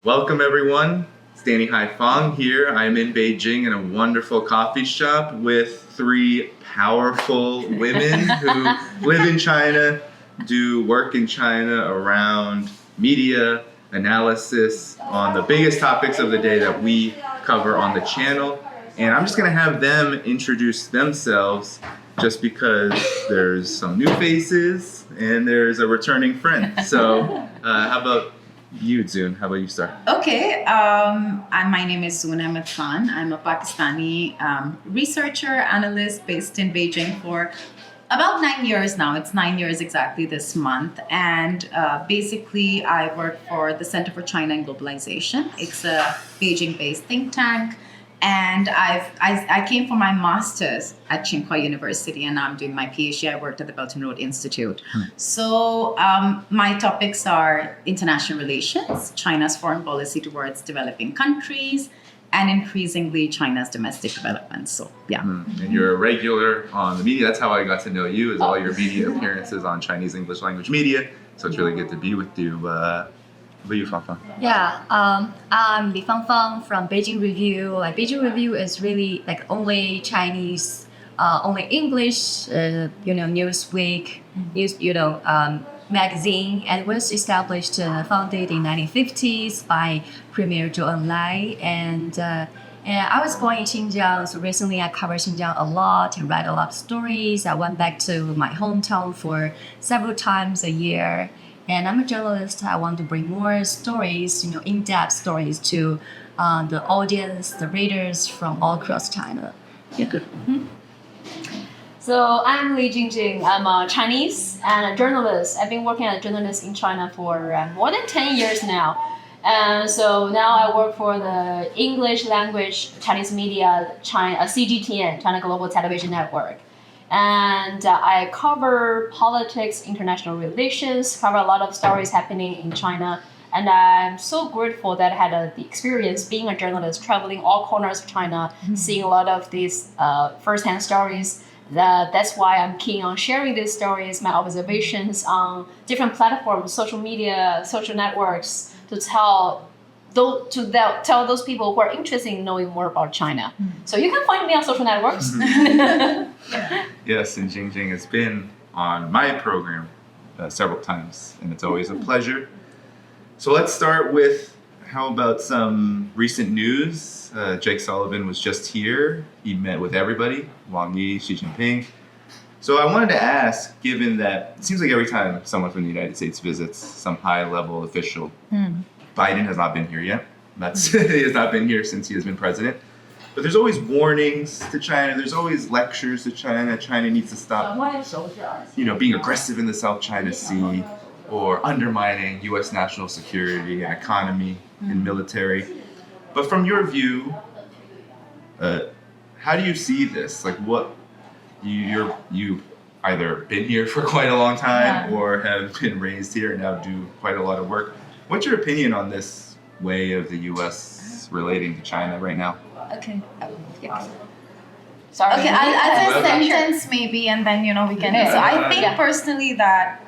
Welcome everyone. It's Dhaiphong here. I'm in Beijing in a wonderful coffee shop with three powerful women who live in China, do work in China around media analysis on the biggest topics of the day that we cover on the channel. And I'm just going to have them introduce themselves just because there's some new faces and there's a returning friend. So how about you, Zoon? How about you start? Okay, my name is Zoon Ahmed. I'm a Pakistani researcher, analyst based in Beijing for about 9 years now. It's 9 years exactly this month. And basically, I work for the Center for China and Globalization. It's a Beijing-based think tank. And I came for my master's at Tsinghua University, and now I'm doing my PhD. I worked at the Belt and Road Institute. So my topics are international relations, China's foreign policy towards developing countries, and increasingly China's domestic development. So yeah. And you're a regular on the media. That's how I got to know you, is all your media appearances on Chinese English language media. So it's really good to be with you. Li Fangfang. Yeah, I'm Li Fangfang from Beijing Review. Beijing Review is really only Chinese, only English, Newsweek, magazine, and was established, founded in 1950s by Premier Zhou Enlai. And I was born in Xinjiang, so recently I covered Xinjiang a lot and read a lot of stories. I went back to my hometown for several times a year. And I'm a journalist. I want to bring more stories, in-depth stories to the audience, the readers from all across China. Yeah. Mm-hmm. So I'm Jing Jing. I'm a Chinese and a journalist. I've been working as a journalist in China for more than 10 years now. And so now I work for the English language Chinese media, CGTN, China Global Television Network. And I cover politics, international relations, cover a lot of stories happening in China. And I'm so grateful that I had the experience being a journalist, traveling all corners of China, seeing a lot of these first-hand stories. That's why I'm keen on sharing these stories, my observations on different platforms, social media, social networks, to tell those people who are interested in knowing more about China. So you can find me on social networks. Yes, and Jing Jing has been on my program several times, and it's always a pleasure. So let's start with, how about some recent news? Jake Sullivan was just here. He met with everybody, Wang Yi, Xi Jinping. So I wanted to ask, given that it seems like every time someone from the United States visits some high-level official, Biden has not been here yet. He has not been here since he has been president. But there's always warnings to China. There's always lectures to China. China needs to stop, being aggressive in the South China Sea, or undermining U.S. national security and economy and military. But from your view, how do you see this? What you've either been here for quite a long time, or have been raised here and now do quite a lot of work. What's your opinion on this way of the U.S. relating to China right now? Okay. Sorry. Okay, I'll say a sentence maybe, and then we can. So I think personally that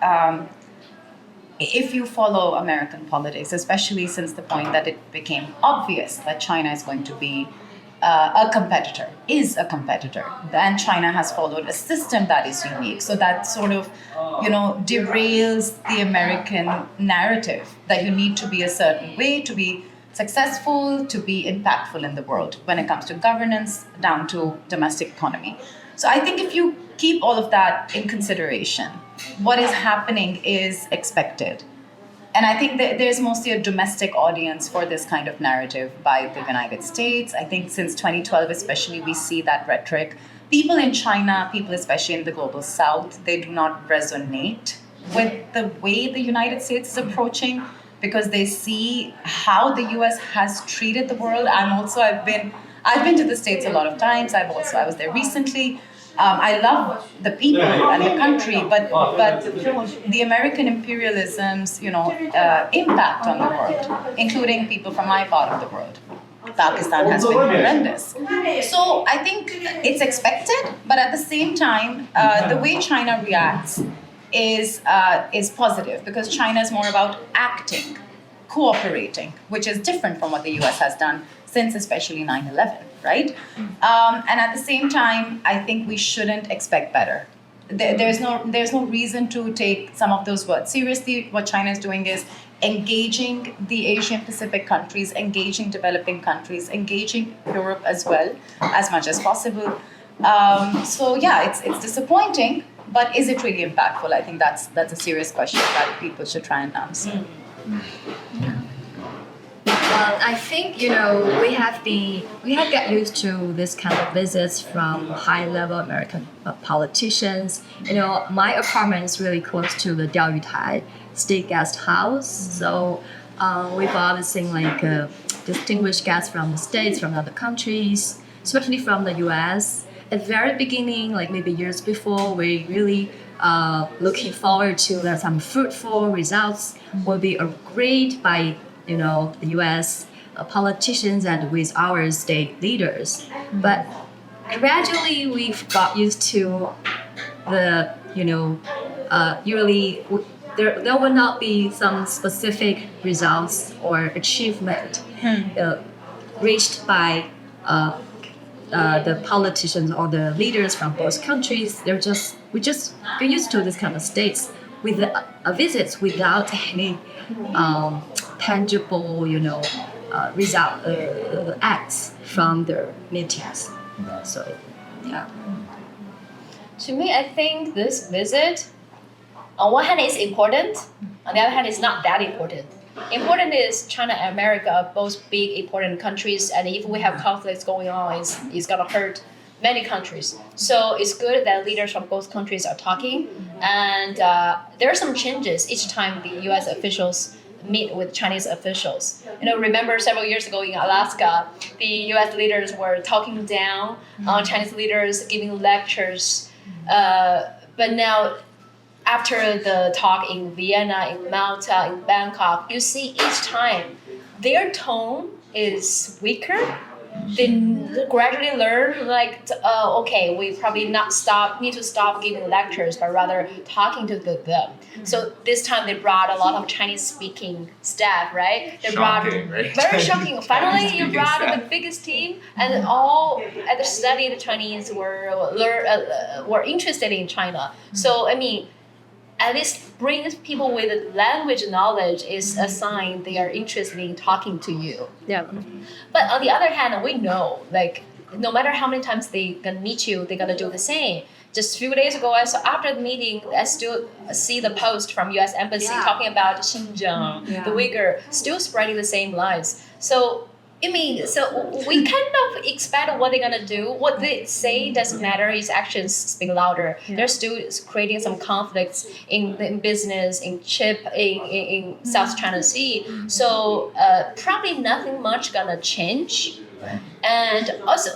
if you follow American politics, especially since the point that it became obvious that China is going to be a competitor, then China has followed a system that is unique. So that sort of, derails the American narrative that you need to be a certain way to be successful, to be impactful in the world when it comes to governance down to domestic economy. So I think if you keep all of that in consideration, what is happening is expected. And I think that there's mostly a domestic audience for this kind of narrative by the United States. I think since 2012 especially, we see that rhetoric. People in China, people especially in the global South, they do not resonate with the way the United States is approaching, because they see how the US has treated the world. I've been to the States a lot of times. I was there recently. I love the people and the country, but the American imperialism's impact on the world, including people from my part of the world, Pakistan, has been horrendous. So I think it's expected, but at the same time, the way China reacts is positive, because China is more about acting cooperating, which is different from what the US has done since especially 9/11, right? And at the same time, I think we shouldn't expect better. There's no reason to take some of those words seriously. What China is doing is engaging the Asian Pacific countries, engaging developing countries, engaging Europe as well, as much as possible. So yeah, it's disappointing, but is it really impactful? I think that's a serious question that people should try and answer. Well, I think we have got used to this kind of visits from high-level American politicians. My apartment is really close to the Diaoyutai State Guest House, so we've always seen like distinguished guests from the states, from other countries, especially from the U.S. At the very beginning, like maybe years before, we really looking forward to some fruitful results will be agreed by the U.S. Politicians and with our state leaders. But gradually we've got used to the usually there will not be some specific results or achievement reached by the politicians or the leaders from both countries. We just get used to this kind of states with visits without any tangible, result acts from their meetings. So, yeah. To me, I think this visit, on one hand, is important. On the other hand, it's not that important. Important is China and America are both big, important countries, and if we have conflicts going on, it's gonna hurt many countries. So it's good that leaders from both countries are talking, and there are some changes each time the U.S. officials meet with Chinese officials. Remember several years ago in Alaska, the U.S. leaders were talking down on Chinese leaders, giving lectures. But now, after the talk in Vienna, in Malta, in Bangkok, you see each time their tone is weaker. They gradually learn okay, we probably need to stop giving lectures, but rather talking to them. So this time they brought a lot of Chinese speaking staff, right? Shocking, right? Very shocking. Finally, you Chinese-speaking brought staff. the biggest team, and all at the study the Chinese were interested in China. So I mean, at least brings people with language knowledge is a sign they are interested in talking to you. Yeah. But on the other hand, we know, no matter how many times they gonna meet you, they're gonna do the same. Just a few days ago, after the meeting, I still see the post from U.S. Embassy talking about Xinjiang, the Uyghur, still spreading the same lies. So we kind of expect what they're gonna do. What they say doesn't matter. His actions speak louder. Yeah. They're still creating some conflicts in business, in South China Sea. So probably nothing much gonna change. And also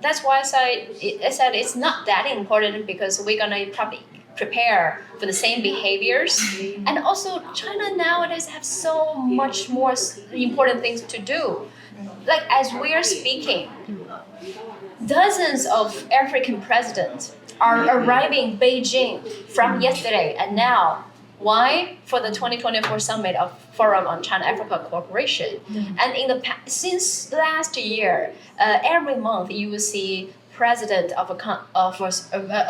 that's why I said it's not that important, because we're gonna probably prepare for the same behaviors. And also China nowadays have so much more important things to do. Like as we are speaking, dozens of African presidents are arriving in Beijing from yesterday and now. Why? For the 2024 summit of Forum on China-Africa Cooperation. And since last year, every month you will see president of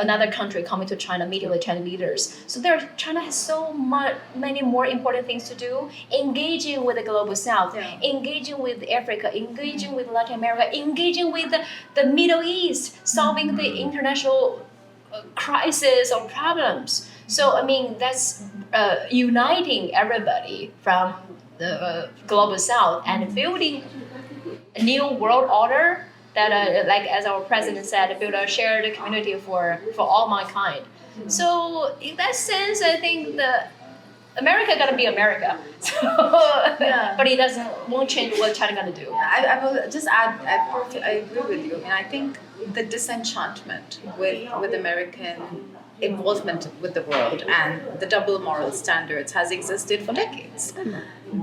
another country coming to China, meeting with Chinese leaders. So China has so many more important things to do, engaging with the global South, engaging with Africa, engaging with Latin America, engaging with the Middle East, solving the international crisis or problems. So I mean, that's uniting everybody from the global South and building a new world order that, as our president said, build a shared community for all mankind. So in that sense, I think America gonna be America. So, but it won't change what China gonna do. I will just add, I agree with you. I mean, I think the disenchantment with American involvement with the world and the double moral standards has existed for decades.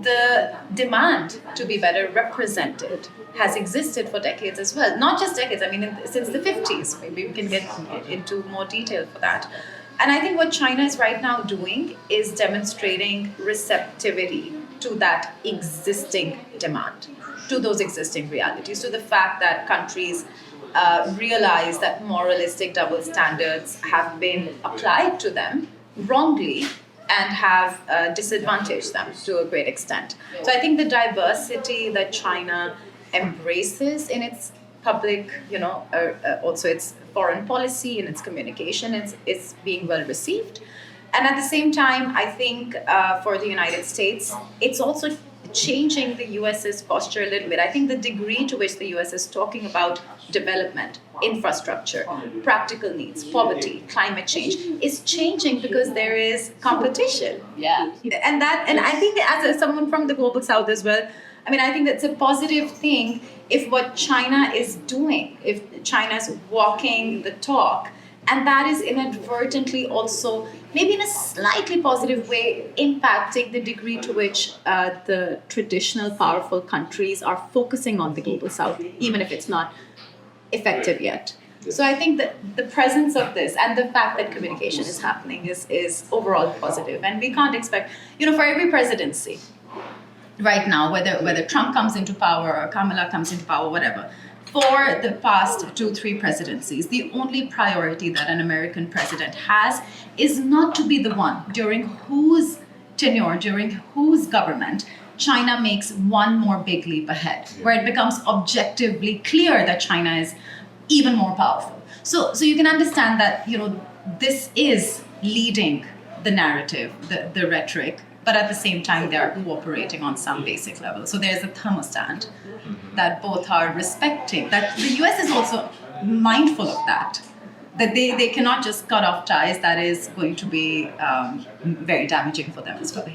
The demand to be better represented has existed for decades as well. Not just decades, I mean, since the 50s. Maybe we can get into more detail for that. And I think what China is right now doing is demonstrating receptivity to that existing demand, to those existing realities, to the fact that countries realize that moralistic double standards have been applied to them wrongly and have disadvantaged them to a great extent. So I think the diversity that China embraces in its public, also its foreign policy and its communication is being well received. And at the same time, I think for the United States, it's also changing the US's posture a little bit. I think the degree to which the US is talking about development, infrastructure, practical needs, poverty, climate change is changing because there is competition. Yeah. And I think as someone from the global south as well, I mean, I think that's a positive thing if what China is doing, if China's walking the talk, and that is inadvertently also, maybe in a slightly positive way, impacting the degree to which the traditional powerful countries are focusing on the global south, even if it's not effective yet. So I think that the presence of this and the fact that communication is happening is overall positive. And we can't expect, for every presidency, right now, whether Trump comes into power or Kamala comes into power, whatever, for the past 2-3 presidencies, the only priority that an American president has is not to be the one during whose tenure, during whose government, China makes one more big leap ahead, where it becomes objectively clear that China is even more powerful. So you can understand that, this is leading the narrative, the rhetoric, but at the same time, they are cooperating on some basic level. So there's a thermostat that both are respecting, that the US is also mindful of that they cannot just cut off ties. That is going to be very damaging for them as well.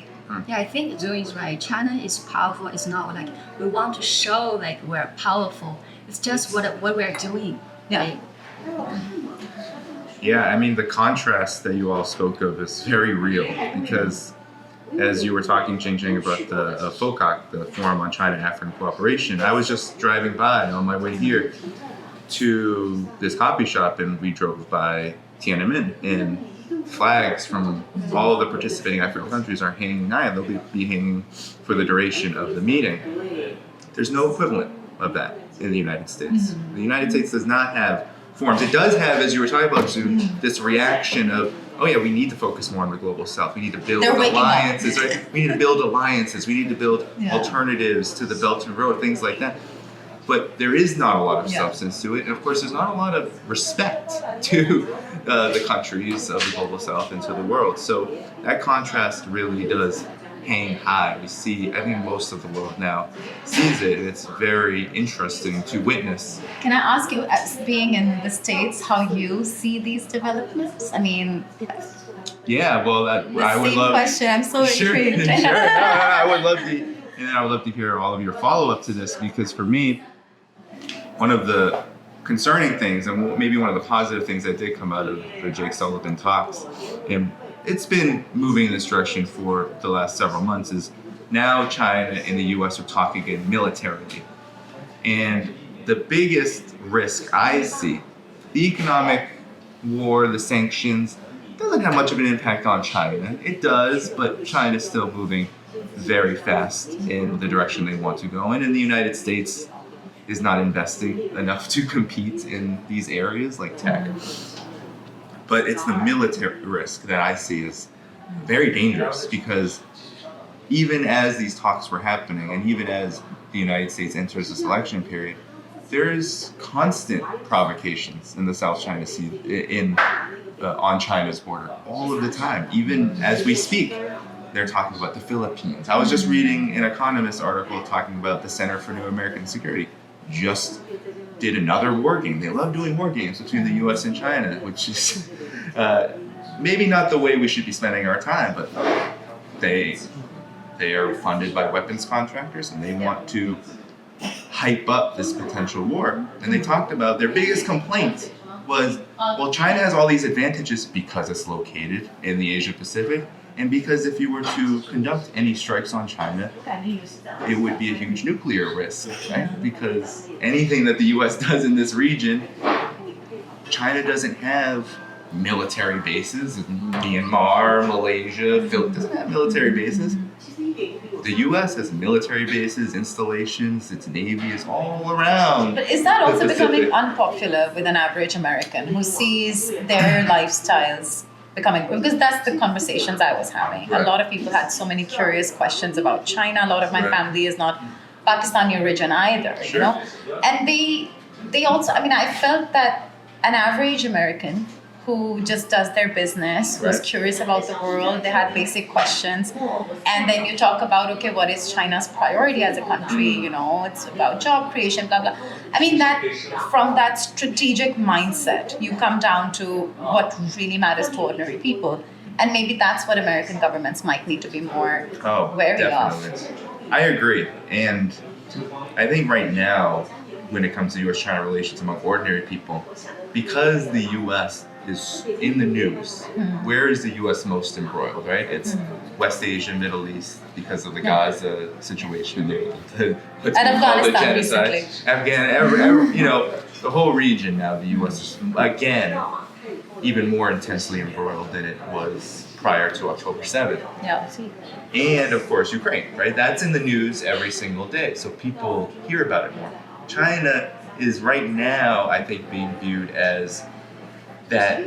Yeah, I think Zoe is right. China is powerful. It's not like we want to show like we're powerful. It's just what we're doing. Yeah. Right? Yeah, I mean, the contrast that you all spoke of is very real because as you were talking, Jing Jing, about the FOCAC, the Forum on China-African Cooperation, I was just driving by on my way here to this coffee shop, and we drove by Tiananmen, and flags from all of the participating African countries are hanging high, and they'll be hanging for the duration of the meeting. There's no equivalent of that in the United States. Mm-hmm. The United States does not have forums. It does have, as you were talking about, Zoon, this reaction of, oh yeah, we need to focus more on the global south. We need to build alliances, right? We need to build alliances. We need to build alternatives to the Belt and Road, things like that. But there is not a lot of substance to it. And of course, there's not a lot of respect to the countries of the global south and to the world. So that contrast really does hang high. We see, I think most of the world now sees it. It's very interesting to witness. Can I ask you, as being in the States, how you see these developments? I mean, yeah, well, I would love. Question. I'm so intrigued. Sure. No, I would love to, and I would love to hear all of your follow-up to this, because for me, one of the concerning things, and maybe one of the positive things that did come out of the Jake Sullivan talks, and it's been moving in this direction for the last several months, is now China and the US are talking again militarily. And the biggest risk I see, the economic war, the sanctions, doesn't have much of an impact on China. It does, but China's still moving very fast in the direction they want to go in. And the United States is not investing enough to compete in these areas like tech. But it's the military risk that I see as very dangerous, because even as these talks were happening, and even as the United States enters this election period, there is constant provocations in the South China Sea, on China's border, all of the time. Even as we speak, they're talking about the Philippines. I was just reading an Economist article talking about the Center for New American Security. Just did another war game. They love doing war games between the US and China, which is maybe not the way we should be spending our time, but they are funded by weapons contractors, and they want to hype up this potential war. And they talked about their biggest complaint was, well, China has all these advantages because it's located in the Asia Pacific, and because if you were to conduct any strikes on China, it would be a huge nuclear risk, right? Because anything that the US does in this region, China doesn't have military bases in Myanmar, Malaysia, Philippines doesn't have military bases. the U.S. has military bases, installations, its navy is all around. But is that also the becoming Pacific. unpopular with an average American who sees their lifestyles becoming, because that's the conversations I was having. Right. A lot of people had so many curious questions about China. A lot of my Right. family is not Pakistani origin either, you Sure. know? And they also, I mean, I felt that an average American who just does their business, who's Right. curious about the world, they had basic questions. And then you talk about, okay, what is China's priority as a country? You know, it's about job creation, blah, blah. I mean, that from that strategic mindset, you come down to what really matters to ordinary people. And maybe that's what American governments might need to be more wary definitely. of. I agree. And I think right now, when it comes to U.S.-China relations among ordinary people, because the U.S. is in the news, where is the U.S. most embroiled, right? It's West Asia, Middle East, because of the Gaza situation. And Afghanistan recently. You know, the whole region now, the U.S. is, again, even more intensely embroiled than it was prior to October 7th. Yeah. And of course, Ukraine, right? That's in the news every single day, so people hear about it more. China is right now, I think, being viewed as that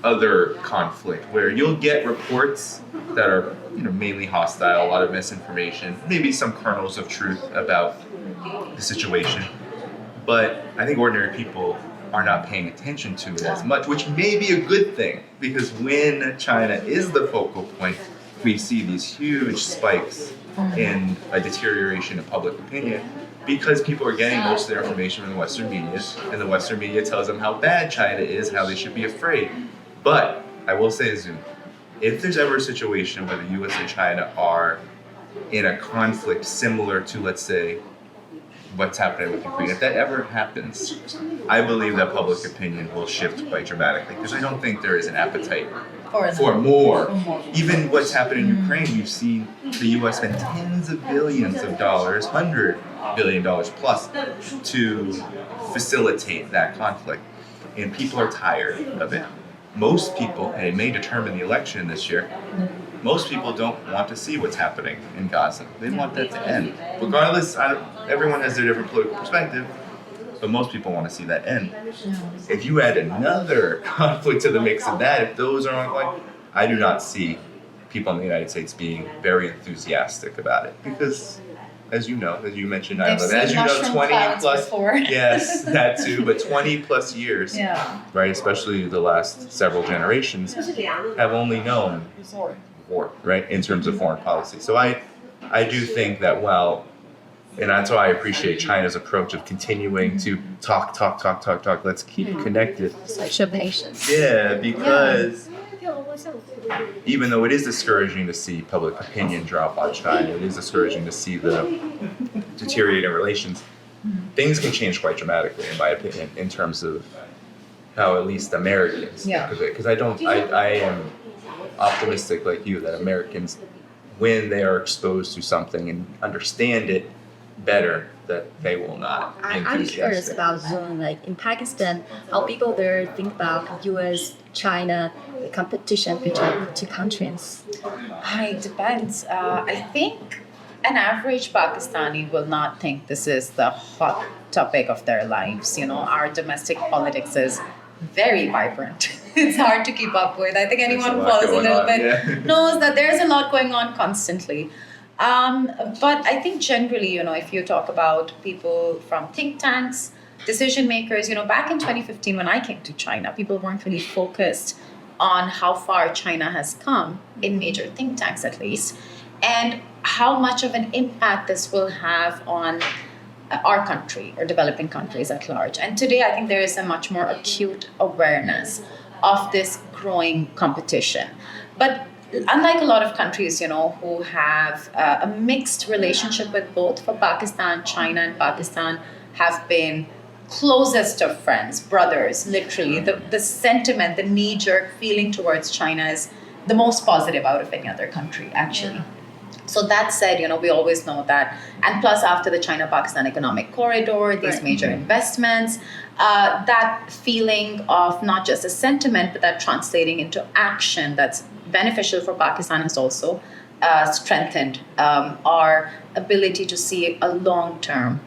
other conflict where you'll get reports that are, you know, mainly hostile, a lot of misinformation, maybe some kernels of truth about the situation. But I think ordinary people are not paying attention to it as much, which may be a good thing, because when China is the focal point, we see these huge spikes in a deterioration of public opinion, because people are getting most of their information from the Western media, and the Western media tells them how bad China is, how they should be afraid. But I will say, Zoon, if there's ever a situation where the US and China are in a conflict similar to, let's say, what's happening with Ukraine, if that ever happens, I believe that public opinion will shift quite dramatically, because I don't think there is an appetite for more. Even what's happened in Ukraine, we've seen the U.S. spend tens of billions of dollars, $100 billion plus, to facilitate that conflict. And people are tired of it. Most people, and it may determine the election this year, most people don't want to see what's happening in Gaza. They want that to end. Regardless, everyone has their different political perspective, but most people want to see that end. If you add another conflict to the mix of that, if those are ongoing, I do not see people in the United States being very enthusiastic about it. Because, as you know, as you mentioned, They've seen as you know, mushroom 20 clouds plus, before. yes, that too, but 20 plus years, Yeah. right, especially the last several generations, have only known war, right, in terms of foreign policy. So I do think that and that's why I appreciate China's approach of continuing to talk. Let's keep connected. Such a patience. Yeah, because even though it is discouraging to see public opinion drop on China, it is discouraging to see the deteriorating relations, things can change quite dramatically, in my opinion, in terms of how at least Americans think of it. Because I am optimistic like you that Americans, when they are exposed to something and understand it better, that they will not. I'm curious about Zoom, like in Pakistan, how people there think about U.S., China, the competition between the two countries. It depends. I think an average Pakistani will not think this is the hot topic of their lives. You know, our domestic politics is very vibrant. It's hard to keep up with. I think anyone who follows a little bit knows that there's a lot going on constantly. But I think generally, you know, if you talk about people from think tanks, decision makers, you know, back in 2015 when I came to China, people weren't really focused on how far China has come in major think tanks at least, and how much of an impact this will have on our country or developing countries at large. And today I think there is a much more acute awareness of this growing competition. But unlike a lot of countries, you know, who have a mixed relationship with both, for Pakistan, China and Pakistan have been closest of friends, brothers, literally. The sentiment, the knee-jerk feeling towards China is the most positive out of any other country, actually. Yeah. So that said, you know, we always know that. And plus, after the China-Pakistan economic corridor, these major investments, that feeling of not just a sentiment, but that translating into action that's beneficial for Pakistan has also strengthened our ability to see a long-term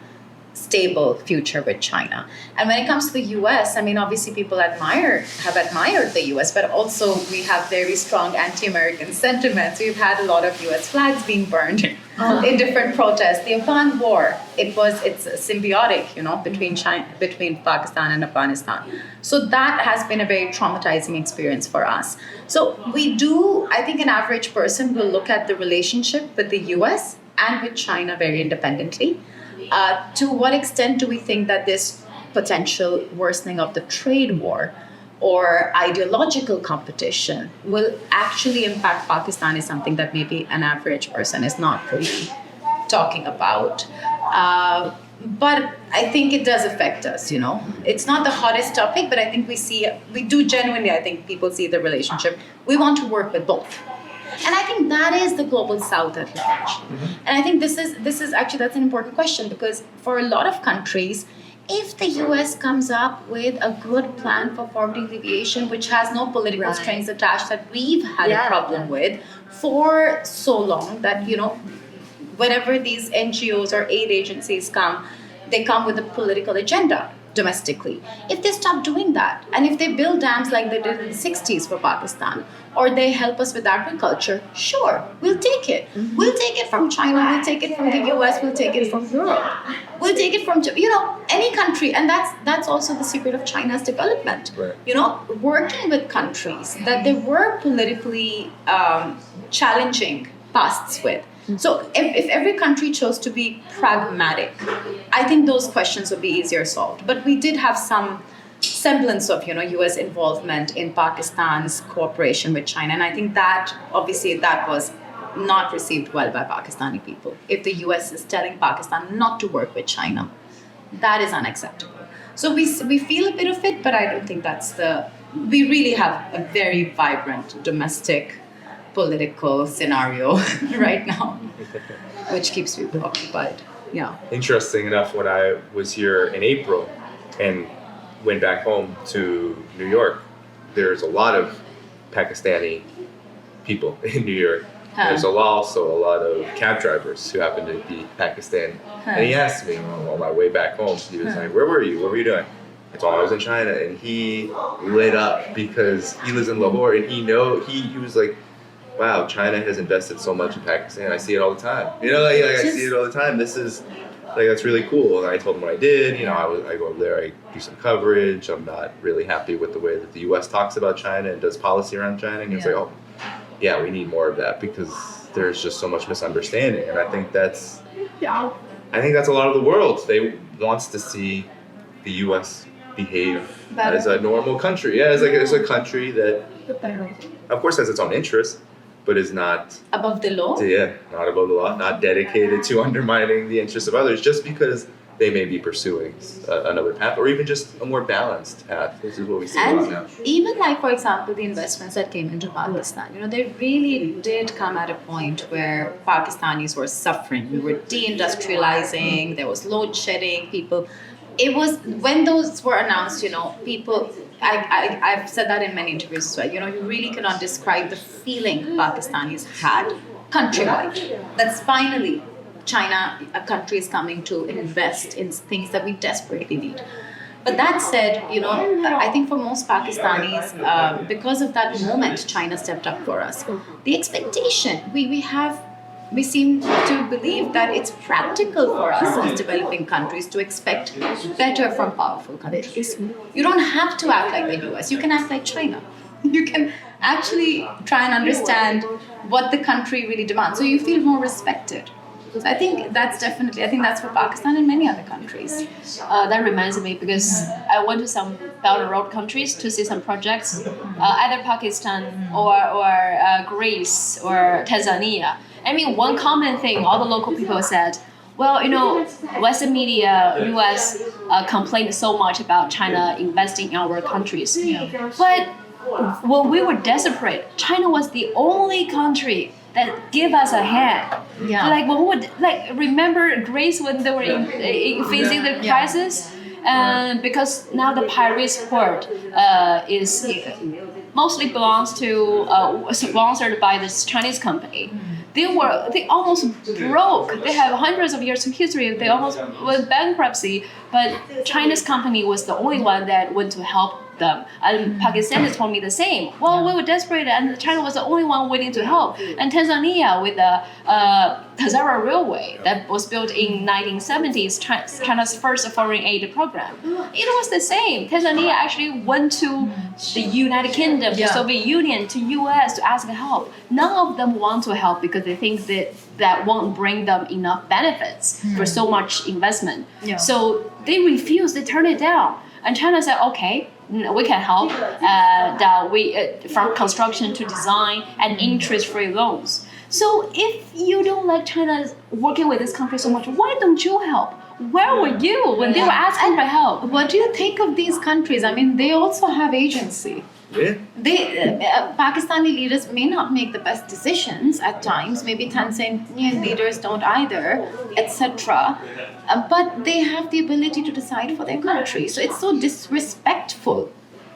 stable future with China. And when it comes to the US, I mean, obviously people have admired the US, but also we have very strong anti-American sentiments. We've had a lot of US flags being burned in different protests. The Afghan war, it's symbiotic, between Pakistan and Afghanistan. So that has been a very traumatizing experience for us. So I think an average person will look at the relationship with the US and with China very independently. To what extent do we think that this potential worsening of the trade war or ideological competition will actually impact Pakistan is something that maybe an average person is not really talking about. But I think it does affect us, It's not the hottest topic, but I think we do genuinely, I think people see the relationship. We want to work with both. And I think that is the global south at large. Mm-hmm. And I think this is actually, that's an important question, because for a lot of countries, if the US comes up with a good plan for poverty alleviation, which has no political strings attached that we've had a problem with for so long, that, whenever these NGOs or aid agencies come, they come with a political agenda domestically. If they stop doing that, and if they build dams like they did in the 60s for Pakistan, or they help us with agriculture, sure, we'll take it. Mm-hmm. We'll take it from China, we'll take it from the US, we'll take it from Europe. We'll take it from, any country. And that's also the secret of China's development. Right. Working with countries that they were politically challenging pasts with. So if every country chose to be pragmatic, I think those questions would be easier solved. But we did have some semblance of, US involvement in Pakistan's cooperation with China. And I think that, obviously, that was not received well by Pakistani people. If the US is telling Pakistan not to work with China, that is unacceptable. So we feel a bit of it, but I don't think we really have a very vibrant domestic political scenario right now, which keeps people occupied. Yeah. Interesting enough, when I was here in April and went back home to New York, there's a lot of Pakistani people in New York. There's also a lot of cab drivers who happen to be Pakistani. And he asked me on my way back home, he was like, where were you? What were you doing? I told him I was in China, and he lit up because he lives in Lahore, and he was like, wow, China has invested so much in Pakistan. I see it all the time. I see it all the time. This is, that's really cool. And I told him what I did. I go over there, I do some coverage. I'm not really happy with the way that the U.S. talks about China and does policy around China. And he's like, oh, yeah, we need more of that because there's just so much misunderstanding. And I think that's a lot of the world. They wants to see the U.S. behave as a normal country. Yeah, as a country that, of course, has its own interests, but is not above the law. Yeah, not above the law, not dedicated to undermining the interests of others just because they may be pursuing another path or even just a more balanced path. This is what we see a lot now. Even for example, the investments that came into Pakistan, they really did come at a point where Pakistanis were suffering. We were deindustrializing, there was load shedding, it was, when those were announced, people, I've said that in many interviews as well, you really cannot describe the feeling Pakistanis had countrywide. That's finally China, a country, is coming to invest in things that we desperately need. But that said, I think for most Pakistanis, because of that moment, China stepped up for us. The expectation, we seem to believe that it's practical for us as developing countries to expect better from powerful countries. You don't have to act like the US. You can act like China. You can actually try and understand what the country really demands. So you feel more respected. So I think that's for Pakistan and many other countries. That reminds me, because I went to some Belt and Road countries to see some projects, either Pakistan or Greece or Tanzania. I mean, one common thing all the local people said, well, Western media, US, complained so much about China investing in our countries. Yeah. But when we were desperate, China was the only country that give us a hand. Yeah. Remember Greece when they were facing the crisis? Because now the Pirates port is mostly belongs to sponsored by this Chinese company. they almost broke. They have hundreds of years of history. They almost went bankruptcy, but China's company was the only one that went to help them. And Pakistan told me the same. Well, we were desperate, and China was the only one willing to help. And Tanzania with the Tazara Railway that was built in 1970s, China's first foreign aid program. It was the same. Tanzania actually went to the United Kingdom, the Soviet Union, to US to ask help. None of them want to help because they think that won't bring them enough benefits for so much investment. So they refused, they turned it down. And China said, okay, we can help from construction to design and interest-free loans. So if you don't like China working with this country so much, why don't you help? Where were you when they were asking for help? What do you think of these countries? I mean, they also have agency. Yeah. Pakistani leaders may not make the best decisions at times. Maybe Tanzanian leaders don't either, etc. But they have the ability to decide for their country. So it's so disrespectful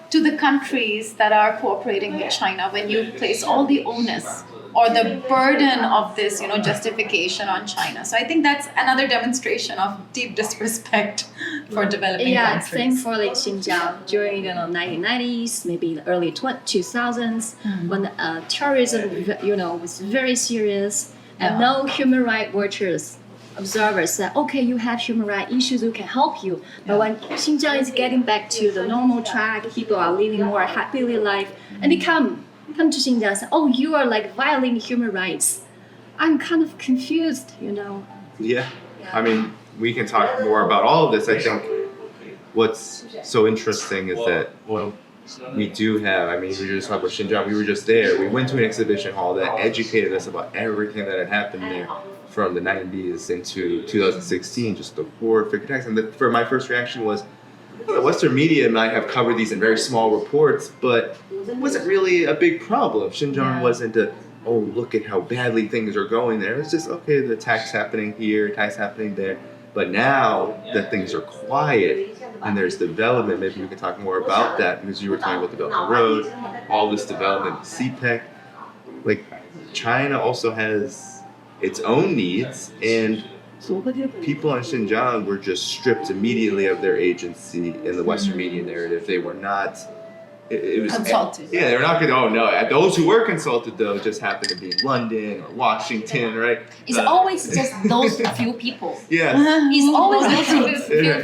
to the countries that are cooperating with China when you place all the onus or the burden of this, justification on China. So I think that's another demonstration of deep disrespect for developing countries. Same for like Xinjiang during the 1990s, maybe the early 2000s, when terrorism, was very serious, and no human rights watchers, observers said, okay, you have human rights issues, we can help you. But when Xinjiang is getting back to the normal track, people are living more happily life, and they come to Xinjiang and say, oh, you are like violating human rights. I'm kind of confused, Yeah. I mean, we can talk more about all of this. I think what's so interesting is that we do have, we just talked about Xinjiang, we were just there. We went to an exhibition hall that educated us about everything that had happened there from the 90s into 2016, just the horrific attacks. And for my first reaction was, the Western media might have covered these in very small reports, but it wasn't really a big problem. Xinjiang wasn't oh, look at how badly things are going there. It's just, okay, the attacks happening here, attacks happening there. But now that things are quiet and there's development, maybe we can talk more about that, because you were talking about the Belt and Road, all this development, CPEC. Like, China also has its own needs, and people in Xinjiang were just stripped immediately of their agency in the Western media narrative. They were not... It was consulted. Yeah, they were not going to, those who were consulted, though, just happened to be in London or Washington, right? It's always just those few people. Yeah. It's always those few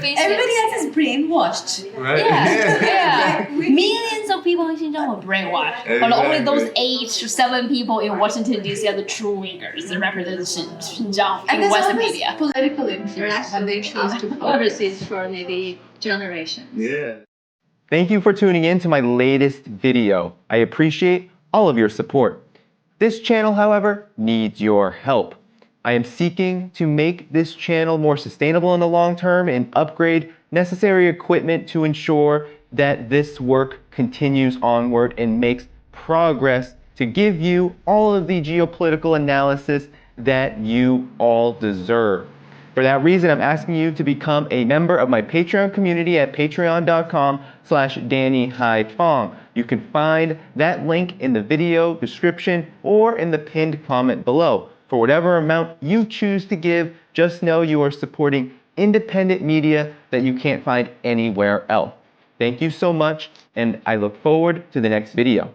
faces. Everybody else is brainwashed. Right? Yeah. Millions of people in Xinjiang were brainwashed. But only those 8 to 7 people in Washington, D.C. are the true Uyghurs that represent Xinjiang in Western media. Political influence. And they choose to overseas for maybe generations. Yeah. Thank you for tuning in to my latest video. I appreciate all of your support. This channel, however, needs your help. I am seeking to make this channel more sustainable in the long term and upgrade necessary equipment to ensure that this work continues onward and makes progress to give you all of the geopolitical analysis that you all deserve. For that reason, I'm asking you to become a member of my Patreon community at patreon.com/DannyDhaiphong. You can find that link in the video description or in the pinned comment below. For whatever amount you choose to give, just know you are supporting independent media that you can't find anywhere else. Thank you so much, and I look forward to the next video.